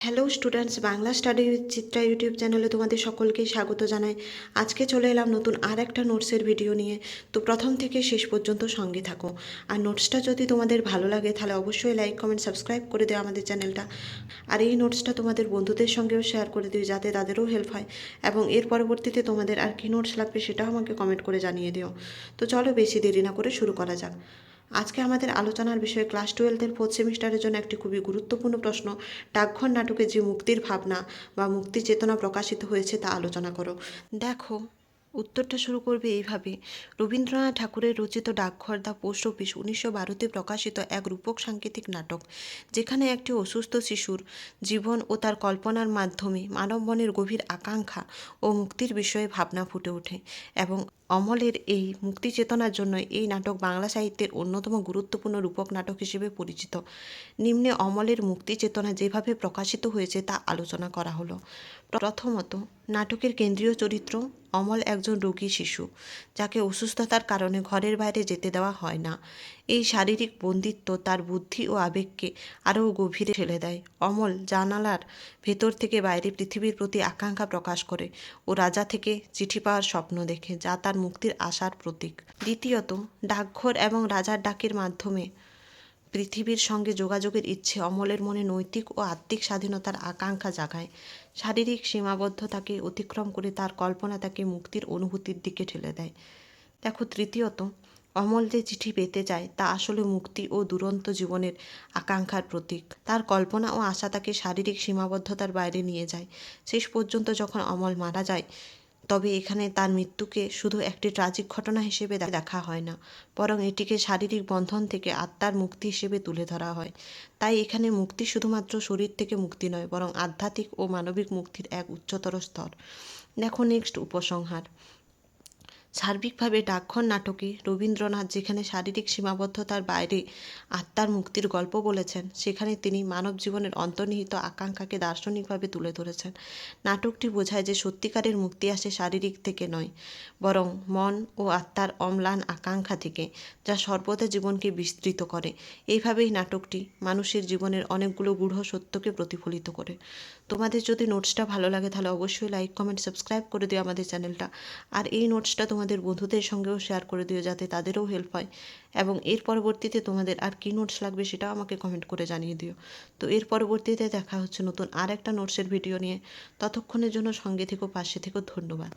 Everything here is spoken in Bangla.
Hello students, Bangla study with Chitra YouTube চ্যানেলে তোমাদের সকলকেই স্বাগত জানাই। আজকে চলে এলাম নতুন আর একটা নোটসের ভিডিও নিয়ে। তো প্রথম থেকে শেষ পর্যন্ত সঙ্গে থাকো। আর নোটসটা যদি তোমাদের ভালো লাগে তাহলে অবশ্যই লাইক কমেন্ট সাবস্ক্রাইব করে দিও আমাদের চ্যানেলটা। আর এই নোটসটা তোমাদের বন্ধুদের সঙ্গেও শেয়ার করে দিও যাতে তাদেরও হেল্প হয়। এবং এর পরবর্তীতে তোমাদের আর কী নোটস লাগবে সেটাও আমাকে কমেন্ট করে জানিয়ে দিও। তো চলো বেশি দেরি না করে শুরু করা যাক। আজকে আমাদের আলোচনার বিষয় ক্লাস 12-এর 4th সেমিস্টারের জন্য একটি খুবই গুরুত্বপূর্ণ প্রশ্ন। ডাকঘর নাটকে যে মুক্তির ভাবনা বা মুক্তি চেতনা প্রকাশিত হয়েছে তা আলোচনা করো। দেখো, উত্তরটা শুরু করবে এইভাবে। রবীন্দ্রনাথ ঠাকুরের রচিত ডাকঘর দ্য পোস্ট অফিস 1912-তে প্রকাশিত এক রূপক সাংকেতিক নাটক, যেখানে একটি অসুস্থ শিশুর জীবন ও তার কল্পনার মাধ্যমে মানব মনের গভীর আকাঙ্ক্ষা ও মুক্তির বিষয়ে ভাবনা ফুটে ওঠে। এবং অমলের এই মুক্তি চেতনার জন্য এই নাটক বাংলা সাহিত্যের অন্যতম গুরুত্বপূর্ণ রূপক নাটক হিসেবে পরিচিত। নিম্নে অমলের মুক্তি চেতনা যেভাবে প্রকাশিত হয়েছে তা আলোচনা করা হলো। প্রথমত, নাটকের কেন্দ্রীয় চরিত্র অমল একজন রোগী শিশু, যাকে অসুস্থতার কারণে ঘরের বাইরে যেতে দেওয়া হয় না। এই শারীরিক বন্দিত্ব তার বুদ্ধি ও আবেগকে আরও গভীরে ঠেলে দেয়। অমল জানালার ভেতর থেকে বাইরে পৃথিবীর প্রতি আকাঙ্ক্ষা প্রকাশ করে ও রাজা থেকে চিঠি পাওয়ার স্বপ্ন দেখে, যা তার মুক্তির আশার প্রতীক। দ্বিতীয়ত, ডাকঘর এবং রাজার ডাকের মাধ্যমে পৃথিবীর সঙ্গে যোগাযোগের ইচ্ছে অমলের মনে নৈতিক ও আত্মিক স্বাধীনতার আকাঙ্ক্ষা জাগায়। শারীরিক সীমাবদ্ধতাকে অতিক্রম করে তার কল্পনা তাকে মুক্তির অনুভূতির দিকে ঠেলে দেয়। দেখো, তৃতীয়ত, অমল যে চিঠি পেতে চায় তা আসলে মুক্তি ও দুরন্ত জীবনের আকাঙ্ক্ষার প্রতীক। তার কল্পনা ও আশা তাকে শারীরিক সীমাবদ্ধতার বাইরে নিয়ে যায়। শেষ পর্যন্ত যখন অমল মারা যায়, তবে এখানে তার মৃত্যুকে শুধু একটি ট্রাজিক ঘটনা হিসেবে দেখা হয় না, বরং এটিকে শারীরিক বন্ধন থেকে আত্মার মুক্তি হিসেবে তুলে ধরা হয়। তাই এখানে মুক্তি শুধুমাত্র শরীর থেকে মুক্তি নয়, বরং আধ্যাত্মিক ও মানবিক মুক্তির এক উচ্চতর স্তর। দেখো নেক্সট, উপসংহার। সার্বিকভাবে ডাকঘর নাটকে রবীন্দ্রনাথ যেখানে শারীরিক সীমাবদ্ধতার বাইরে আত্মার মুক্তির গল্প বলেছেন, সেখানে তিনি মানব জীবনের অন্তর্নিহিত আকাঙ্ক্ষাকে দার্শনিকভাবে তুলে ধরেছেন। নাটকটি বোঝায় যে সত্যিকারের মুক্তি আসে শারীরিক থেকে নয়, বরং মন ও আত্মার অম্লান আকাঙ্ক্ষা থেকে, যা সর্বদা জীবনকে বিস্তৃত করে। এইভাবেই নাটকটি মানুষের জীবনের অনেকগুলো গূঢ় সত্যকে প্রতিফলিত করে। তোমাদের যদি নোটসটা ভালো লাগে তাহলে অবশ্যই লাইক কমেন্ট সাবস্ক্রাইব করে দিও আমাদের চ্যানেলটা। আর এই নোটসটা তোমাদের বন্ধুদের সঙ্গেও শেয়ার করে দিও যাতে তাদেরও হেল্প হয়। এবং এর পরবর্তীতে তোমাদের আর কী নোটস লাগবে সেটাও আমাকে কমেন্ট করে জানিয়ে দিও। তো এর পরবর্তীতে দেখা হচ্ছে নতুন আর একটা নোটসের ভিডিও নিয়ে। ততক্ষণের জন্য সঙ্গে থেকো, পাশে থেকো। ধন্যবাদ।